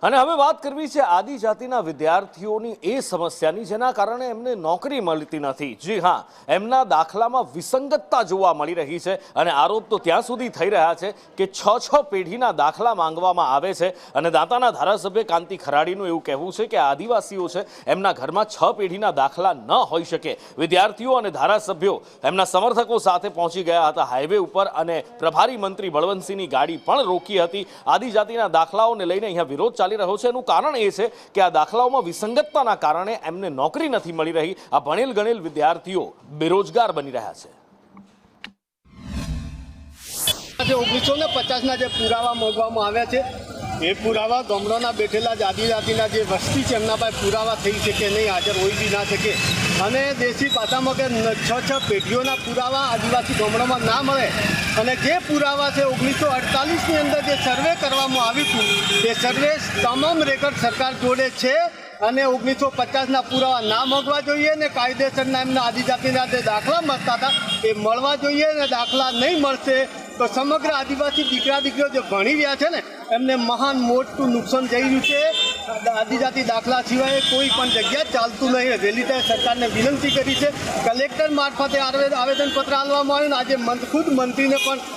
અને હવે વાત કરવી છે આદિજાતિના વિદ્યાર્થીઓની એ સમસ્યાની જેના કારણે એમને નોકરી મળતી નથી। જી હા, એમના દાખલામાં વિસંગતતા જોવા મળી રહી છે અને આરોપ તો ત્યાં સુધી થઈ રહ્યા છે કે 6 પેઢીના દાખલા માંગવામાં આવે છે અને દાંતાના ધારાસભ્ય કાંતિ ખરાડીનું એવું કહેવું છે કે આદિવાસીઓ છે એમના ઘરમાં 6 પેઢીના દાખલા ન હોઈ શકે। વિદ્યાર્થીઓ અને ધારાસભ્યો એમના સમર્થકો સાથે પહોંચી ગયા હતા હાઈવે ઉપર અને પ્રભારી મંત્રી બળવંતસિંહની ગાડી પણ રોકી હતી। આદિજાતિના દાખલાઓને લઈને અહીંયા વિરોધ ચાલી રહ્યો છે। એનું કારણ એ છે કે આ દાખલાઓમાં વિસંગતતાના કારણે એમને નોકરી નથી મળી રહી। આ ભણેલ ગણેલ વિદ્યાર્થીઓ બેરોજગાર બની રહ્યા છે। 1950ના જે પુરાવા માંગવામાં આવ્યા છે એ પુરાવા ગામડાના બેઠેલા જ આદિજાતિના જે વસ્તી છે એમના પાસે પુરાવા થઈ શકે નહીં, હાજર હોઈ બી ના શકે। અને દેશી ભાષામાં કે 6 પેઢીઓના પુરાવા આદિવાસી ગામડામાં ના મળે અને જે પુરાવા છે 1948ની અંદર જે સર્વે કરવામાં આવ્યું હતું તે સર્વે તમામ રેકોર્ડ સરકાર જોડે છે અને 1950ના પુરાવા ના માંગવા જોઈએ ને કાયદેસરના એમના આદિજાતિના જે દાખલા મળતા હતા એ મળવા જોઈએ ને દાખલા નહીં મળશે તો સમગ્ર આદિવાસી દીકરા દીકરીઓ જે ભણી રહ્યા છે ને એમને મહાન મોટું નુકસાન જઈ રહ્યું છે। આદિજાતિ દાખલા સિવાય કોઈ પણ જગ્યા ચાલતું નહીં। વહેલી તકે સરકારને વિનંતી કરી છે, કલેક્ટર મારફતે આવેદનપત્ર આપવામાં આવ્યું ને આજે ખુદ મંત્રીને પણ